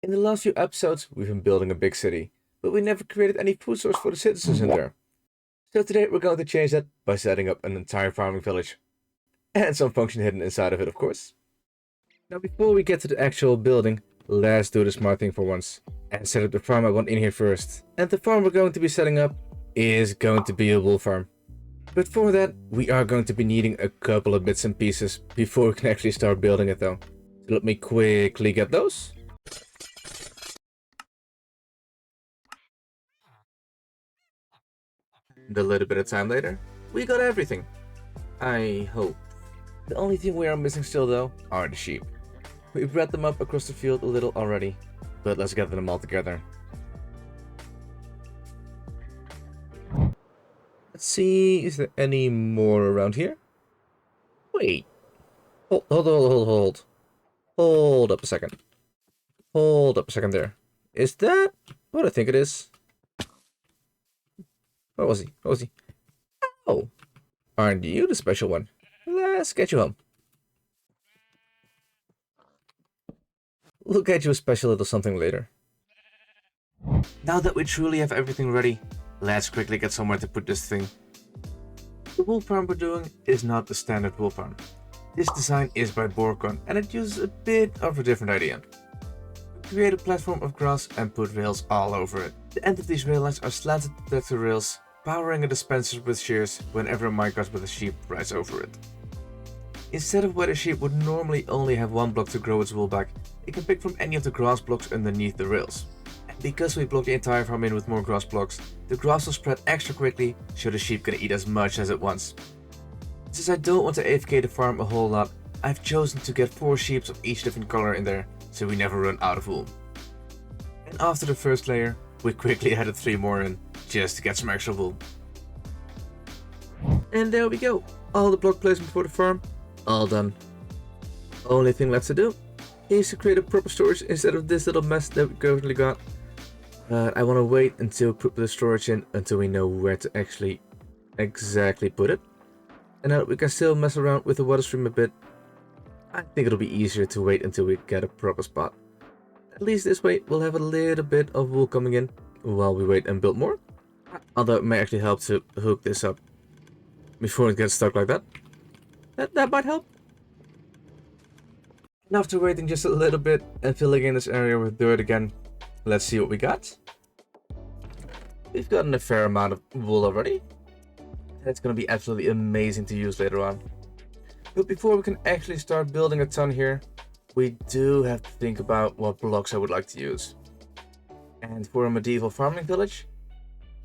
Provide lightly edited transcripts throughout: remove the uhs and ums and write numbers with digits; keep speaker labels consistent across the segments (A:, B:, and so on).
A: In the last few episodes, we've been building a big city, but we never created any food source for the citizens in there. So today we're going to change that by setting up an entire farming village. And some function hidden inside of it, of course. Now before we get to the actual building, let's do the smart thing for once. And set up the farm I want in here first. And the farm we're going to be setting up is going to be a wool farm. But for that, we are going to be needing a couple of bits and pieces before we can actually start building it though. So let me quickly get those. And a little bit of time later, we got everything. I hope. The only thing we are missing still though are the sheep. We bred them up across the field a little already, but let's gather them all together. Let's see, is there any more around here? Wait. Hold. Hold up a second. Hold up a second there. Is that what I think it is? Where was he? Where was he? Oh, aren't you the special one? Let's get you home. We'll get you a special little something later. Now that we truly have everything ready, let's quickly get somewhere to put this thing. The wool farm we're doing is not the standard wool farm. This design is by Borcon and it uses a bit of a different idea. We create a platform of grass and put rails all over it. The end of these rail lines are slanted deductor rails, powering a dispenser with shears whenever a minecart with a sheep rides over it. Instead of where the sheep would normally only have one block to grow its wool back, it can pick from any of the grass blocks underneath the rails. And because we block the entire farm in with more grass blocks, the grass will spread extra quickly so the sheep can eat as much as it wants. Since I don't want to AFK the farm a whole lot, I've chosen to get 4 sheep of each different color in there so we never run out of wool. And after the first layer, we quickly added 3 more in just to get some extra wool. And there we go, all the block placement for the farm, all done. Only thing left to do is to create a proper storage instead of this little mess that we currently got. But I want to wait until we put the storage in until we know where to actually exactly put it. And now that we can still mess around with the water stream a bit, I think it'll be easier to wait until we get a proper spot. At least this way we'll have a little bit of wool coming in while we wait and build more. Although it may actually help to hook this up before it gets stuck like that. That might help. And after waiting just a little bit and filling in this area with dirt again, let's see what we got. We've gotten a fair amount of wool already. That's going to be absolutely amazing to use later on. But before we can actually start building a ton here, we do have to think about what blocks I would like to use. And for a medieval farming village,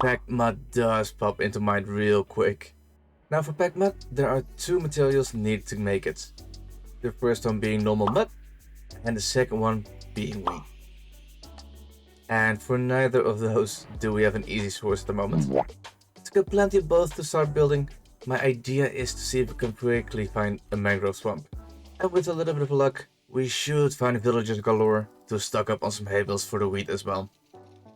A: packed mud does pop into mind real quick. Now for packed mud, there are 2 materials needed to make it. The first one being normal mud, and the second one being wheat. And for neither of those do we have an easy source at the moment. To get plenty of both to start building, my idea is to see if we can quickly find a mangrove swamp. And with a little bit of luck, we should find villagers galore to stock up on some hay bales for the wheat as well.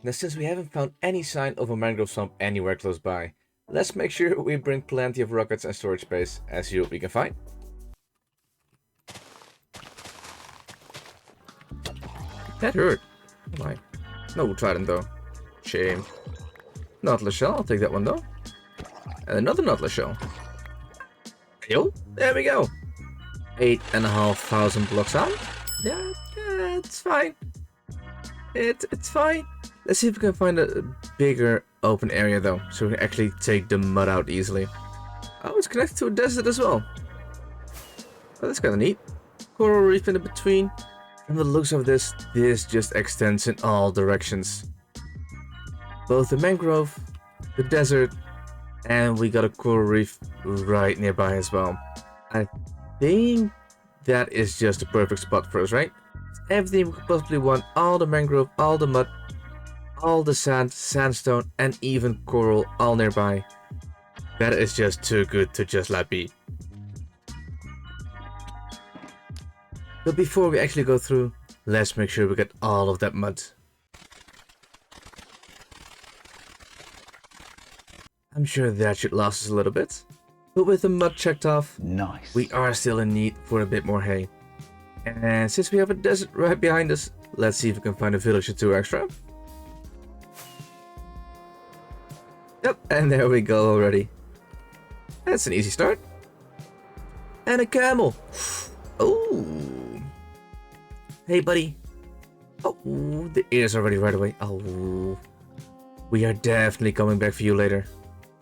A: Now since we haven't found any sign of a mangrove swamp anywhere close by, let's make sure we bring plenty of rockets and storage space and see what we can find. That hurt. Oh my. No trident though. Shame. Nautilus shell, I'll take that one though. And another nautilus shell. Yo, there we go. 8,500 blocks out. Yeah, it's fine. It's fine. Let's see if we can find a bigger open area though, so we can actually take the mud out easily. Oh, it's connected to a desert as well. Oh, that's kind of neat. Coral reef in the between. From the looks of this just extends in all directions. Both the mangrove, the desert, and we got a coral reef right nearby as well. I think that is just a perfect spot for us, right? Everything we could possibly want, all the mangrove, all the mud, all the sand, sandstone, and even coral all nearby. That is just too good to just let be. But before we actually go through, let's make sure we get all of that mud. I'm sure that should last us a little bit. But with the mud checked off,
B: Nice.
A: we are still in need for a bit more hay. And since we have a desert right behind us, Let's see if we can find a village or two extra. Yep, and there we go already. That's an easy start. And a camel. Oh. Hey, buddy. Oh, the ears are ready right away. Oh. We are definitely coming back for you later.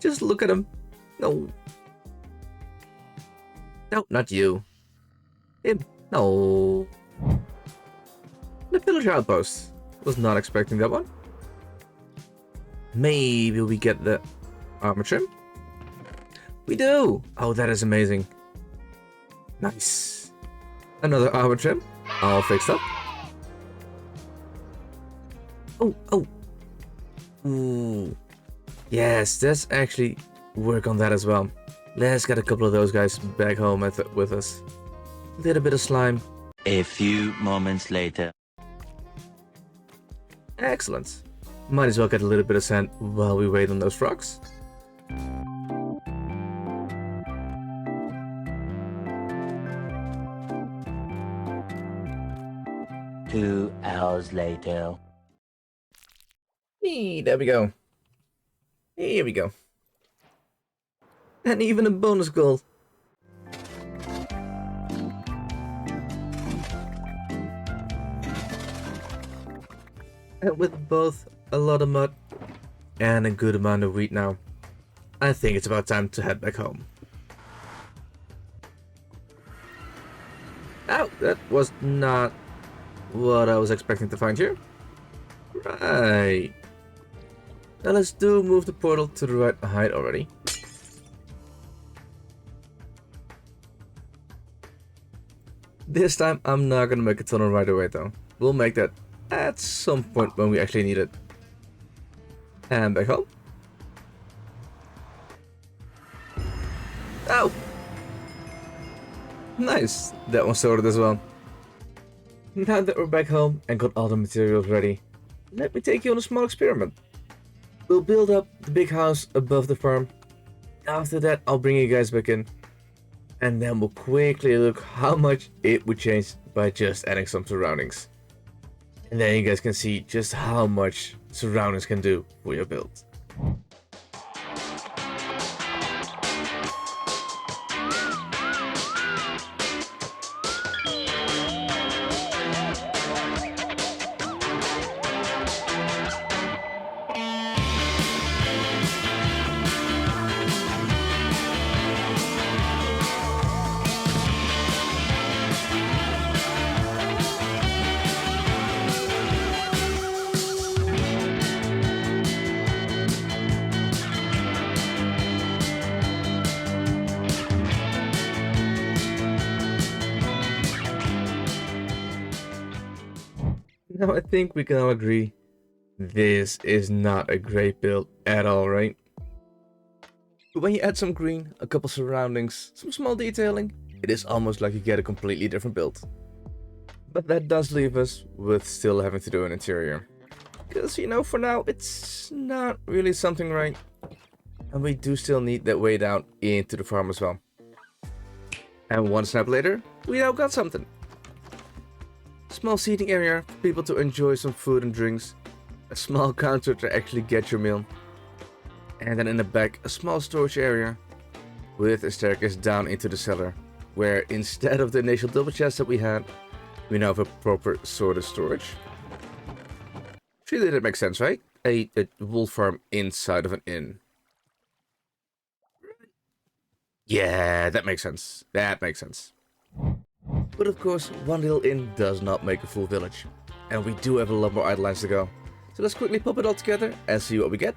A: Just look at him. No. No, not you. Him. No. The villager outpost. Was not expecting that one. Maybe we get the armor trim. We do. Oh, that is amazing. Nice. Another armor trim. All fixed up. Oh, oh. Ooh. Yes, let's actually work on that as well. Let's get a couple of those guys back home with us. A little bit of slime.
B: A few moments later.
A: Excellent. Might as well get a little bit of sand while we wait on those frogs.
B: 2 hours later.
A: There we go. Here we go. And even a bonus gold. And with both a lot of mud and a good amount of wheat now, I think it's about time to head back home. Oh, that was not what I was expecting to find here. Right. Now let's move the portal to the right height already. This time I'm not gonna make a tunnel right away though. We'll make that at some point when we actually need it. And back home. Oh! Nice! That one sorted as well. Now that we're back home and got all the materials ready, let me take you on a small experiment. We'll build up the big house above the farm. After that, I'll bring you guys back in. And then we'll quickly look how much it would change by just adding some surroundings. And then you guys can see just how much surroundings can do for your build. Now I think we can all agree this is not a great build at all, right? But when you add some green, a couple surroundings, some small detailing, it is almost like you get a completely different build. But that does leave us with still having to do an interior. Because, you know, for now it's not really something right. And we do still need that way down into the farm as well. And one snap later, we now got something. Small seating area for people to enjoy some food and drinks. A small counter to actually get your meal. And then in the back, a small storage area with a staircase down into the cellar, where instead of the initial double chest that we had, we now have a proper sorted storage. Surely that makes sense, right? A wool farm inside of an inn. Yeah, that makes sense. That makes sense. But of course, one little inn does not make a full village. And we do have a lot more idle lands to go. So let's quickly pop it all together and see what we get.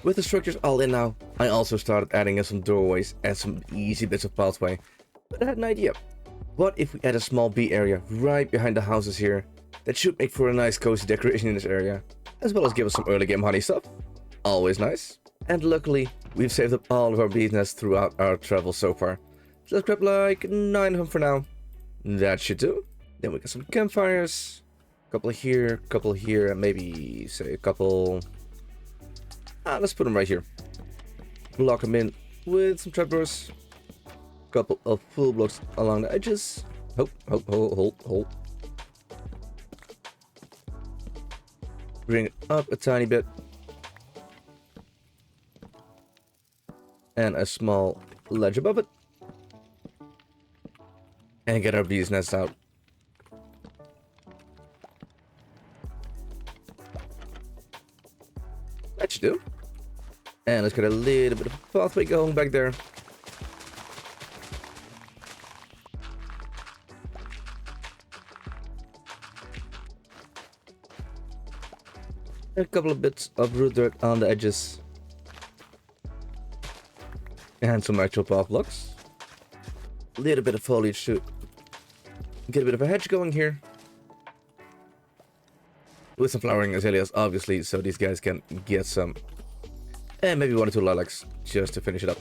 A: With the structures all in now, I also started adding in some doorways and some easy bits of pathway. But I had an idea. What if we add a small bee area right behind the houses here? That should make for a nice cozy decoration in this area, as well as give us some early game honey stuff. Always nice. And luckily, we've saved up all of our bees nests throughout our travel so far. So let's grab like 9 of them for now. That should do. Then we got some campfires. Couple here, and maybe say a couple. Let's put them right here. Block them in with some trapdoors. Couple of full blocks along the edges. Hold. Bring it up a tiny bit. And a small ledge above it. And get our bees nest out. That should do. And let's get a little bit of a pathway going back there. A couple of bits of root dirt on the edges. And some actual path blocks. A little bit of foliage to get a bit of a hedge going here. With some flowering azaleas, obviously, so these guys can get some. And maybe 1 or 2 lilacs, just to finish it up.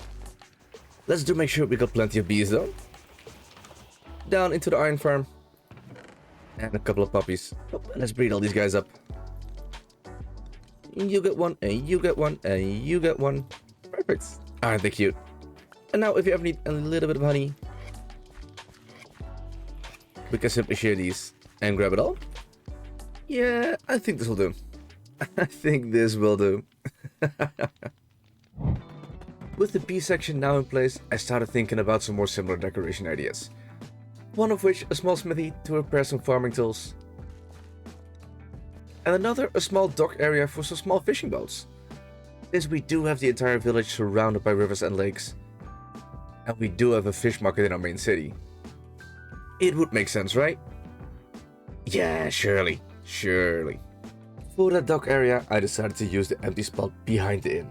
A: Let's do make sure we got plenty of bees, though. Down into the iron farm. And a couple of puppies. Oh, let's breed all these guys up. You get one, and you get one, and you get one. Perfect. Aren't they cute? And now, if you ever need a little bit of honey, we can simply share these and grab it all. Yeah, I think this will do. I think this will do. With the bee section now in place, I started thinking about some more similar decoration ideas. One of which, a small smithy to repair some farming tools. And another, a small dock area for some small fishing boats. Since we do have the entire village surrounded by rivers and lakes. And we do have a fish market in our main city. It would make sense, right? Yeah, surely. For that dock area, I decided to use the empty spot behind the inn.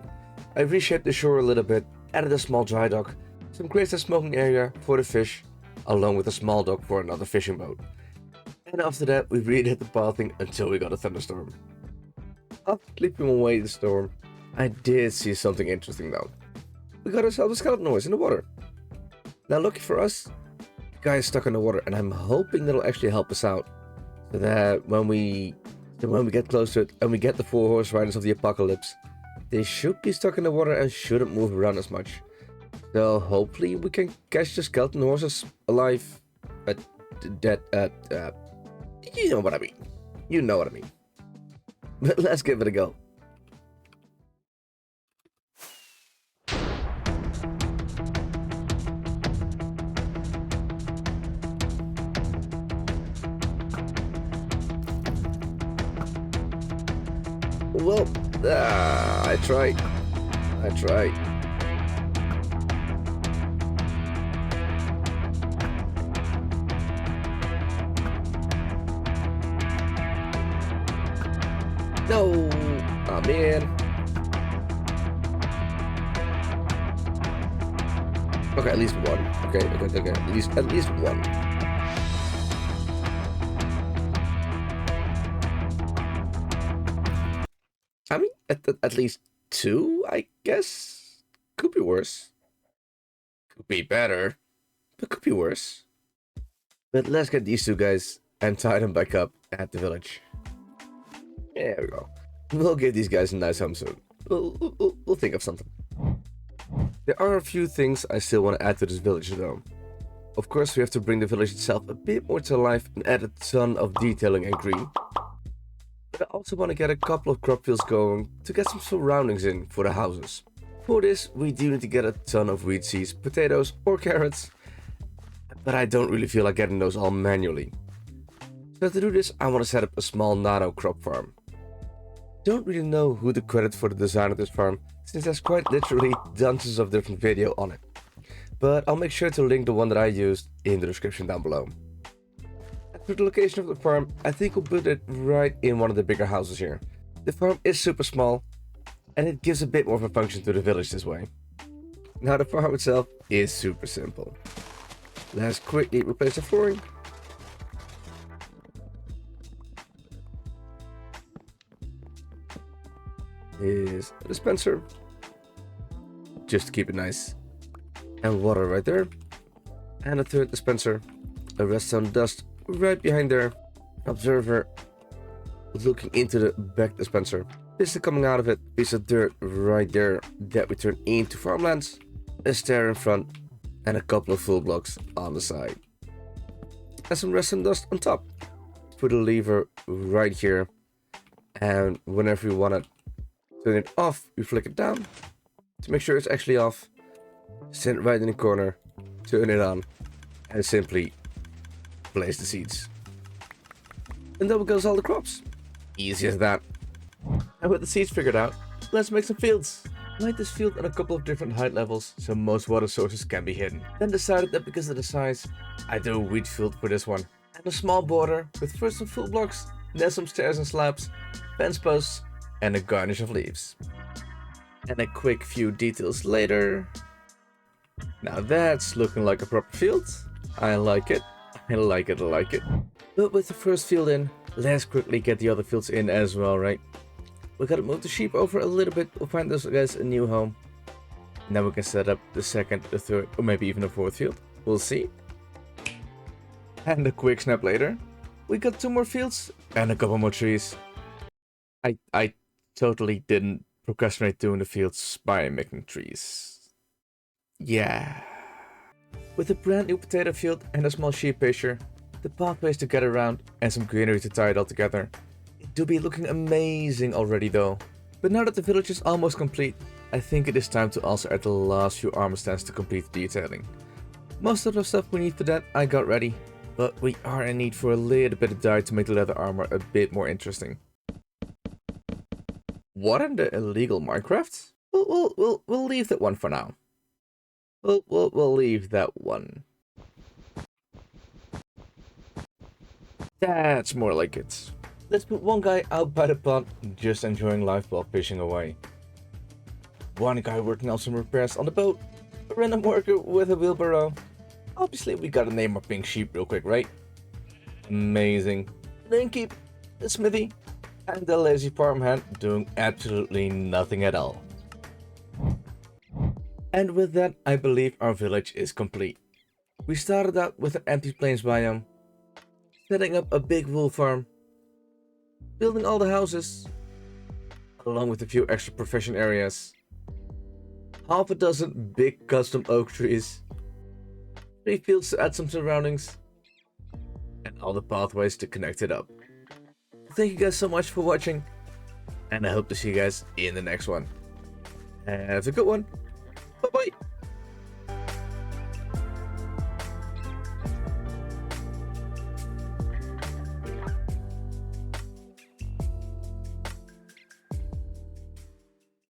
A: I reshaped the shore a little bit, added a small dry dock, some grates and smoking area for the fish, along with a small dock for another fishing boat. And after that, we redid the pathing until we got a thunderstorm. After sleeping away the storm, I did see something interesting though. We got ourselves a skeleton horse in the water. Now lucky for us, the guy is stuck in the water, and I'm hoping that'll actually help us out. So that when we get close to it and we get the 4 horse riders of the apocalypse, they should be stuck in the water and shouldn't move around as much. So hopefully we can catch the skeleton horses alive. You know what I mean. You know what I mean. But let's give it a go. Well, I tried. No, oh man. Okay, at least one. Okay. At least one. I mean, at least 2, I guess. Could be worse. Could be better, but could be worse. But let's get these 2 guys and tie them back up at the village. There we go. We'll give these guys a nice home soon. We'll think of something. There are a few things I still want to add to this village though. Of course, we have to bring the village itself a bit more to life and add a ton of detailing and green. But I also want to get a couple of crop fields going to get some surroundings in for the houses. For this, we do need to get a ton of wheat seeds, potatoes or carrots. But I don't really feel like getting those all manually. So to do this, I want to set up a small nano crop farm. Don't really know who to credit for the design of this farm, since there's quite literally dozens of different videos on it. But I'll make sure to link the one that I used in the description down below. As for the location of the farm, I think we'll put it right in one of the bigger houses here. The farm is super small, and it gives a bit more of a function to the village this way. Now the farm itself is super simple. Let's quickly replace the flooring. Is a dispenser, just to keep it nice, and water right there, and a third dispenser, a redstone dust right behind there, observer looking into the back dispenser, piston coming out of it, piece of dirt right there that we turn into farmlands, a stair in front, and a couple of full blocks on the side, and some redstone dust on top. Put a lever right here, and whenever you want to turn it off, you flick it down to make sure it's actually off. Stand it right in the corner, turn it on, and simply place the seeds. And there goes all the crops. Easy as that. And with the seeds figured out, let's make some fields. I made this field on a couple of different height levels, so most water sources can be hidden. Then decided that because of the size, I do a wheat field for this one. And a small border with first some full blocks, then some stairs and slabs, fence posts, and a garnish of leaves. And a quick few details later. Now that's looking like a proper field. I like it. I like it, I like it. But with the first field in, let's quickly get the other fields in as well, right? We gotta move the sheep over a little bit. We'll find those guys a new home. And then we can set up the second, the third, or maybe even a fourth field. We'll see. And a quick snap later, we got 2 more fields and a couple more trees. I totally didn't procrastinate doing the fields by making trees. Yeah. With a brand new potato field and a small sheep pasture, the pathways to get around, and some greenery to tie it all together, it do be looking amazing already though. But now that the village is almost complete, I think it is time to also add the last few armor stands to complete the detailing. Most of the stuff we need for that I got ready, but we are in need for a little bit of dye to make the leather armor a bit more interesting. What in the illegal Minecraft? We'll leave that one for now. We'll leave that one. That's more like it. Let's put one guy out by the pond, just enjoying life while fishing away. One guy working on some repairs on the boat. A random worker with a wheelbarrow. Obviously we gotta name our pink sheep real quick, right? Amazing. Then keep the smithy. And the lazy farmhand doing absolutely nothing at all. And with that, I believe our village is complete. We started out with an empty plains biome, setting up a big wool farm, building all the houses, along with a few extra profession areas, half a dozen big custom oak trees, 3 fields to add some surroundings, and all the pathways to connect it up. Thank you guys so much for watching, and I hope to see you guys in the next one. Have a good one. Bye bye.